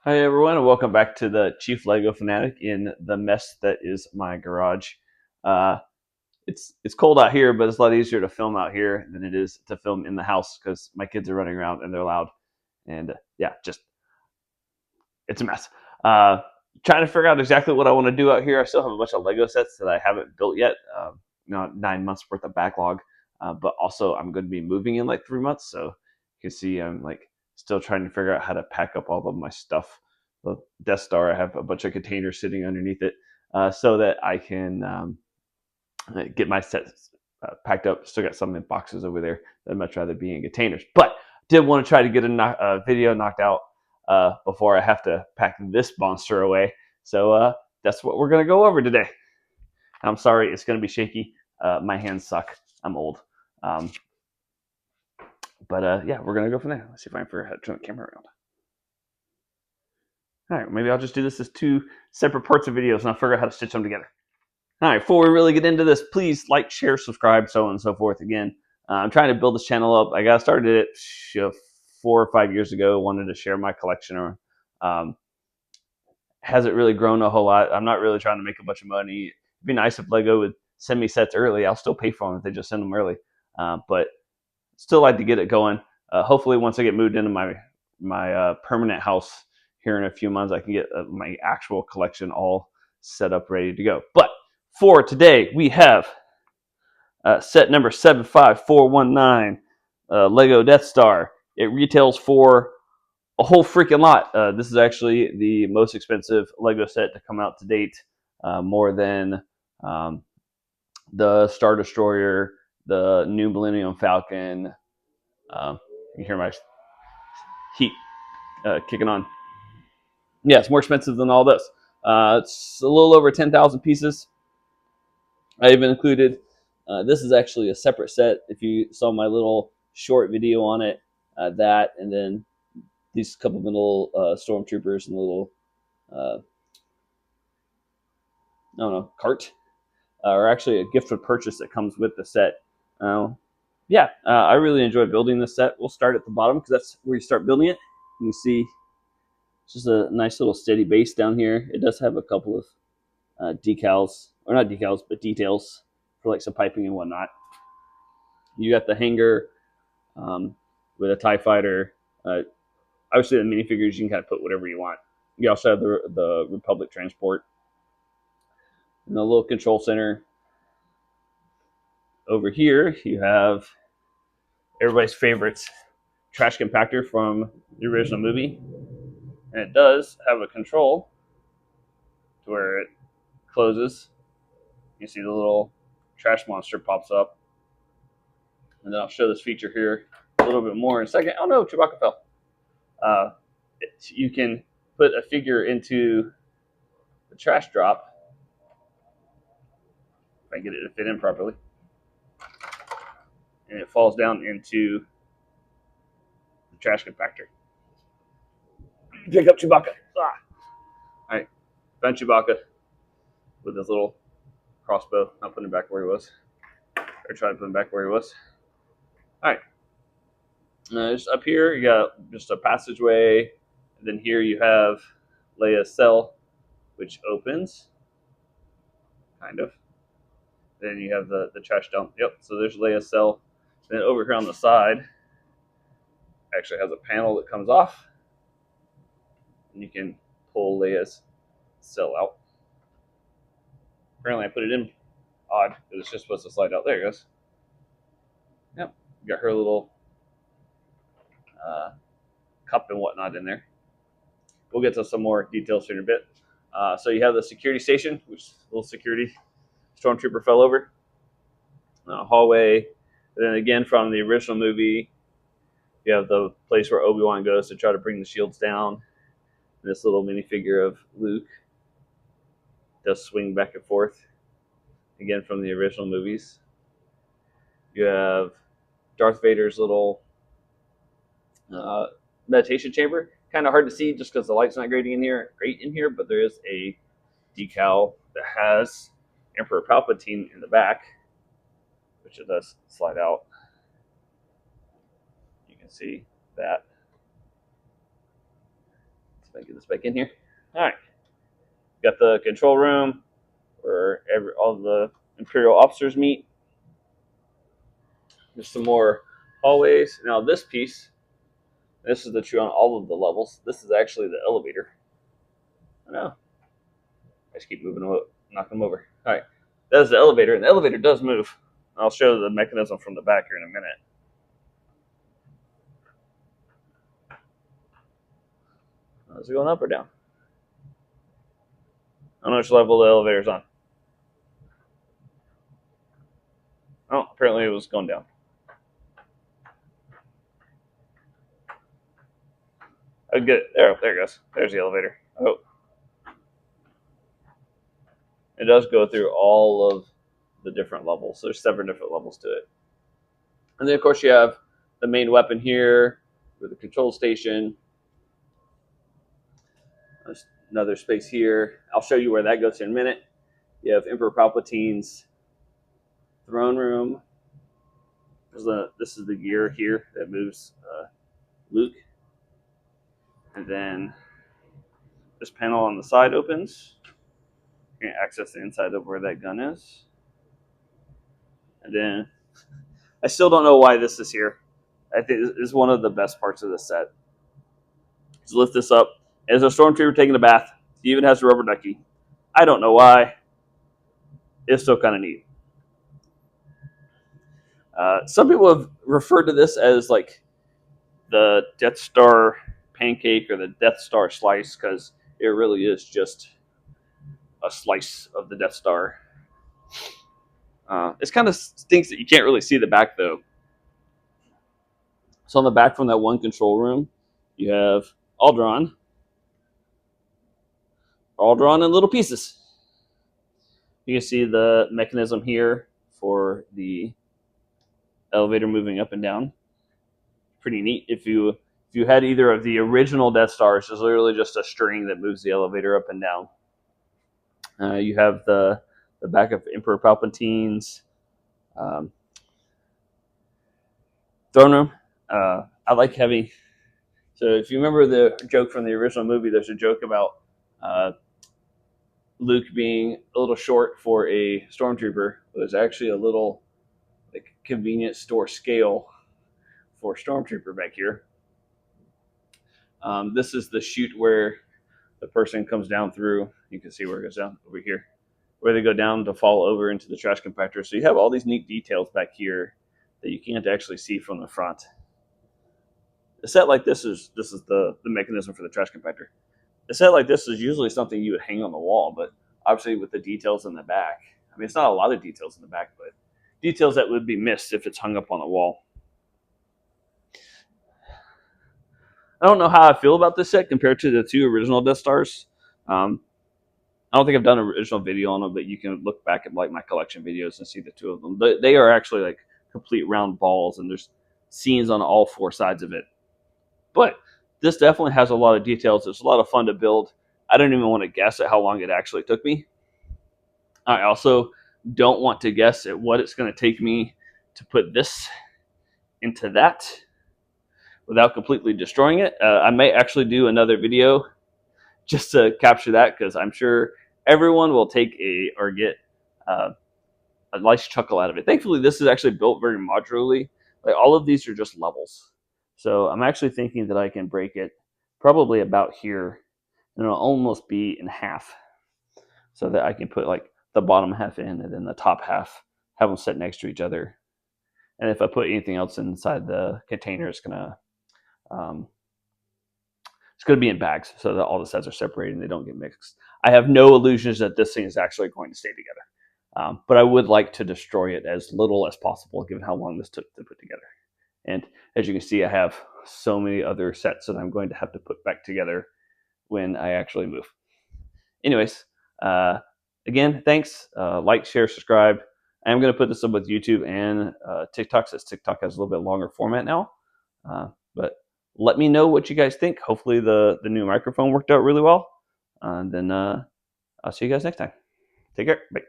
Hi everyone, and welcome back to the Chief Lego Fanatic in the mess that is my garage. Uh, it's cold out here, but it's a lot easier to film out here than it is to film in the house because my kids are running around and they're loud. And yeah, just it's a mess. Uh, Trying to figure out exactly what I want to do out here. I still have a bunch of Lego sets that I haven't built yet. 9 months worth of backlog, but also I'm going to be moving in like 3 months, so you can see I'm like still trying to figure out how to pack up all of my stuff. The Death Star, I have a bunch of containers sitting underneath it, so that I can get my sets packed up. Still got some in boxes over there. I'd much rather be in containers, but did want to try to get a video knocked out before I have to pack this monster away. So that's what we're going to go over today. I'm sorry, it's going to be shaky. My hands suck. I'm old. Um, but yeah, we're going to go from there. Let's see if I can figure out how to turn the camera around. All right, maybe I'll just do this as two separate parts of videos and I'll figure out how to stitch them together. All right, before we really get into this, please like, share, subscribe, so on and so forth. Again, I'm trying to build this channel up. I got started it 4 or 5 years ago. Wanted to share my collection. Or hasn't really grown a whole lot. I'm not really trying to make a bunch of money. It'd be nice if Lego would send me sets early. I'll still pay for them if they just send them early. But still like to get it going. Hopefully, once I get moved into my permanent house here in a few months, I can get my actual collection all set up, ready to go. But for today, we have set number 75419, Lego Death Star. It retails for a whole freaking lot. This is actually the most expensive Lego set to come out to date, more than um, the Star Destroyer, the new Millennium Falcon. You hear my heat kicking on. Yeah, it's more expensive than all this. It's a little over 10,000 pieces. I even included, this is actually a separate set. If you saw my little short video on it, that, and then these couple of little stormtroopers and little, I don't know, cart, or actually a gift with purchase that comes with the set. Yeah, I really enjoy building this set. We'll start at the bottom because that's where you start building it. You can see it's just a nice little steady base down here. It does have a couple of decals, or not decals, but details for like some piping and whatnot. You got the hanger with a TIE fighter. Obviously, the minifigures, you can kind of put whatever you want. You also have the Republic transport and the little control center. Over here, you have everybody's favorite trash compactor from the original movie. And it does have a control to where it closes. You see the little trash monster pops up. And then I'll show this feature here a little bit more in a second. Oh no, Chewbacca fell. You can put a figure into the trash drop. If I get it to fit in properly. And it falls down into the trash compactor. Pick up Chewbacca. Ah. All right, found Chewbacca with his little crossbow. Not putting him back where he was. Or try to put him back where he was. All right. Just up here, you got just a passageway. And then here you have Leia's cell, which opens, kind of. Then you have the trash dump. Yep, so there's Leia's cell. Then over here on the side, actually has a panel that comes off. And you can pull Leia's cell out. Apparently I put it in odd, because it's just supposed to slide out. There it goes. Yep, got her little cup and whatnot in there. We'll get to some more details here in a bit. So you have the security station, which little security stormtrooper fell over. Hallway. And then again, from the original movie, you have the place where Obi-Wan goes to try to bring the shields down. And this little minifigure of Luke does swing back and forth. Again, from the original movies. You have Darth Vader's little meditation chamber. Kind of hard to see just because the light's not great in here, but there is a decal that has Emperor Palpatine in the back, which it does slide out. You can see that. if I can get this back in here. All right, got the control room where all the Imperial officers meet. There's some more hallways. Now this piece, this is the true on all of the levels. This is actually the elevator. I know. I just keep moving them, knocking them over. All right, that's the elevator, and the elevator does move. I'll show the mechanism from the back here in a minute. Is it going up or down? I don't know which level the elevator's on. Oh, apparently it was going down. Oh, good. There it goes. There's the elevator. Oh. It does go through all of the different levels. There's 7 different levels to it. And then, of course, you have the main weapon here with the control station. There's another space here. I'll show you where that goes in a minute. You have Emperor Palpatine's throne room. This is the gear here that moves Luke. And then this panel on the side opens. You can access the inside of where that gun is. And then I still don't know why this is here. I think this is one of the best parts of the set. Just lift this up. As a stormtrooper taking a bath, he even has a rubber ducky. I don't know why. It's still kind of neat. Some people have referred to this as like the Death Star pancake or the Death Star slice because it really is just a slice of the Death Star. It kind of stinks that you can't really see the back though. So on the back from that one control room, you have Alderaan in little pieces. You can see the mechanism here for the elevator moving up and down. Pretty neat. If you had either of the original Death Stars, it's literally just a string that moves the elevator up and down. You have the back of Emperor Palpatine's throne room. I like having. So if you remember the joke from the original movie, there's a joke about Luke being a little short for a stormtrooper. There's actually a little like convenience store scale for stormtrooper back here. This is the chute where the person comes down through. You can see where it goes down over here, where they go down to fall over into the trash compactor. So you have all these neat details back here that you can't actually see from the front. A set like this is the mechanism for the trash compactor. A set like this is usually something you would hang on the wall, but obviously with the details in the back, I mean, it's not a lot of details in the back, but details that would be missed if it's hung up on the wall. I don't know how I feel about this set compared to the 2 original Death Stars. I don't think I've done an original video on them, but you can look back at like my collection videos and see the 2 of them. But they are actually like complete round balls, and there's scenes on all 4 sides of it. But this definitely has a lot of details. It's a lot of fun to build. I don't even want to guess at how long it actually took me. I also don't want to guess at what it's going to take me to put this into that without completely destroying it. I may actually do another video just to capture that because I'm sure everyone will take or get a nice chuckle out of it. Thankfully, this is actually built very modularly. Like all of these are just levels. So I'm actually thinking that I can break it probably about here, and it'll almost be in half so that I can put like the bottom half in and then the top half, have them sit next to each other. And if I put anything else inside the container, it's gonna be in bags so that all the sets are separated and they don't get mixed. I have no illusions that this thing is actually going to stay together. But I would like to destroy it as little as possible given how long this took to put together. And as you can see, I have so many other sets that I'm going to have to put back together when I actually move. Anyways, again, thanks. Like, share, subscribe. I am going to put this up with YouTube and TikTok, since TikTok has a little bit longer format now. But let me know what you guys think. Hopefully the new microphone worked out really well. And then I'll see you guys next time. Take care. Bye.